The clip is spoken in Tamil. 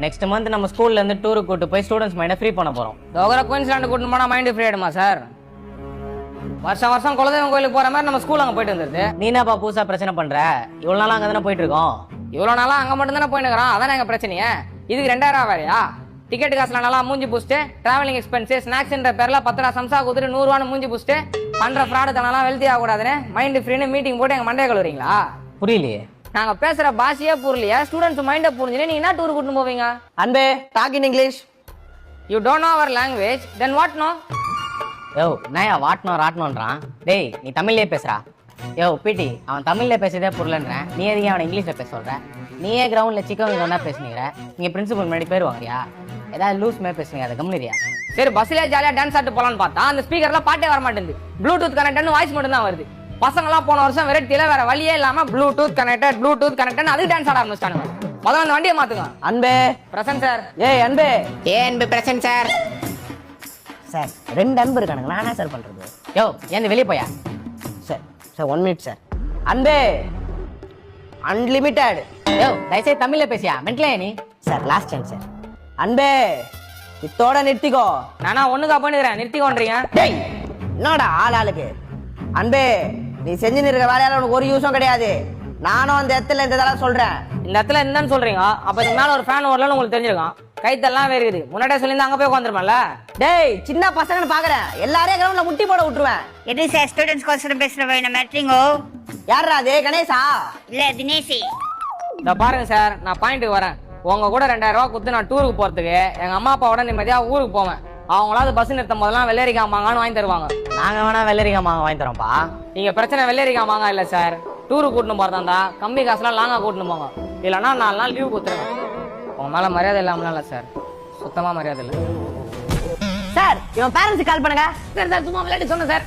நெக்ஸ்ட் மந்த் நம்ம ஸ்கூல்ல இருந்து டூருக்கு கூட்டு போய் ஸ்டூடெண்ட்ஸ் மைண்டை ஃப்ரீ பண்ண போறோம். டோகரா குயின்ஸ்லாண்டு கூட்டு போனா மைண்ட் ஃப்ரீ ஆயிடுமா சார்? வருஷம் வருஷம் குலதெய்வம் கோயிலுக்கு போற மாதிரி நம்ம ஸ்கூல் அங்க போயிட்டு வந்துருது. நீ என்னப்பா புதுசா பிரச்சனை பண்ற? இவ்வளவு நாளா அங்க தானே போயிட்டு இருக்கோம். இவ்வளவு நாளா அங்க மட்டும் தானே போயிட்டு இருக்கிறோம். அதானே எங்க பிரச்சனையே. இதுக்கு 2000 வேறையா? டிக்கெட் காசுல நல்லா மூஞ்சி பூஸ்ட்டு, டிராவலிங் எக்ஸ்பென்ஸ், ஸ்நாக்ஸ்ன்ற பேர்ல 10 ரூபா சம்சா கொடுத்துட்டு 100 ரூபான்னு மூஞ்சி பூஸ்ட்டு பண்ற ஃப்ராடு தனலாம் வெல்த்தி ஆகக்கூடாதுன்னு மைண்ட் ஃப்ரீன்னு மீட்டிங் போட்டு எங்க மண்டைய கழுவுறீங்களா? புரியலையே. நாங்க பேசுற பாஷையே புரியலையா? ஸ்டூடெண்ட்ஸ் மைண்ட புரிஞ்சுன்னு நீங்க என்ன டூர் கூட்டு போவீங்க? அன்பே talk in English. You don't know our language then what no? யோ நயா வாட்டணும் ராட்டணும்ன்றான். டேய் நீ தமிழ்லயே பேசுறா. யோ பிடி அவன் தமிழ்ல பேசுறதே புரியலன்றேன். நீ எதுக்கு அவனை இங்கிலீஷ்ல பேச சொல்ற? நீயே கிரவுண்ட்ல சிக்கன் ஒன்னா பேசுனீங்க. நீங்க பிரின்சிபல் முன்னாடி பேர் வாங்குறியா? ஏதாவது லூஸ் மாதிரி பேசுனீங்க, அதை கம்முனியா? சரி பஸ்ல ஜாலியா டான்ஸ் ஆட்டு போலான்னு பார்த்தா அந்த ஸ்பீக்கர்ல பாட்டே வர மாட்டேங்குது. ப்ளூடூத் கனெக்டட் வாய்ஸ் மட்டும் தான் வருது. பசங்களாம் போன வருஷம் வெரைட்டில வேற வழியே இல்லாம ப்ளூடூத் கனெக்டட் அதுக்கு டான்ஸ் ஆட ஆரம்பிச்சிட்டானுங்க. முதல்ல அந்த வண்டியை மாத்துங்க. அன்பே பிரசன்ட் சார். ஏய் அன்பே. அன்பு பிரசன்ட் சார். சார் 2 அன்பு இருக்கானுங்க, நான் என்ன சார் பண்றது? யோ ஏன் வெளியே போயா? Sir sir 1 minute sir. அன்பே அன்லிமிட்டெட். யோ தயவுசெய்து தமிழ்ல பேசியா? மென்டலையா நீ? Sir last time sir. அன்பே இத்தோட நிறுத்திக்கோ. நானா ஒண்ணுக்கா பண்ணிடுறேன், நிறுத்திக்கோன்றீங்க. டேய் என்னடா ஆளுக்கு? அன்பே நீ செஞ்சு இருக்க வேலையால உனக்கு ஒரு யூஸும் கிடையாது. நானும் அந்த இடத்துல இந்த சொல்றேன். இந்த இடத்துல என்னன்னு சொல்றீங்க? அப்ப இதுக்கு மேல ஒரு ஃபேன் வரலன்னு உங்களுக்கு தெரிஞ்சிருக்கும். கைத்தெல்லாம் வேறுக்குது. முன்னாடியே சொல்லியிருந்தா அங்க போய் உட்காந்துருமான்ல. டேய் சின்ன பசங்கன்னு பாக்குறேன், எல்லாரையும் கிரவுண்ட்ல முட்டி போட விட்டுருவேன். எது சார் ஸ்டூடெண்ட்ஸ் கோசரம் பேசுறவ என்ன மேட்ரிங்கோ? யாரா அது? கணேசா? இல்ல தினேஷி. இத பாருங்க சார், நான் பாயிண்ட்டுக்கு வரேன். உங்க கூட 2000 ரூபாய் கொடுத்து நான் டூருக்கு போறதுக்கு எங்க அம்மா அப்பாவோட நிம்மதியா ஊருக்கு போவேன். அவங்களாவது பஸ் நிறுத்தும் போதெல்லாம் வெள்ளரிக்காய் மாங்கான்னு வாங்கி தருவாங்க. நாங்க வேணா வெள்ளரிக்காய் மாங்க வாங்கி தரோம்ப்பா. நீங்க பிரச்சனை வெள்ளரிக்காய் மாங்கா இல்ல சார். டூருக்கு கூட்டின்னு போறதா இருந்தா கம்மி காசுலாம் லாங்கா கூட்டின்னு போங்க. இல்லைன்னா 4 நாள் லீவ் கொடுத்துருங்க. உங்க மேல மரியாதை இல்லாமலாம் இல்ல சார், சுத்தமா மரியாதை இல்லை சார். இவன் பேரண்ட்ஸ் கால் பண்ணுங்க. சார். சும்மா விளையாட்டு சொன்னேன் சார்.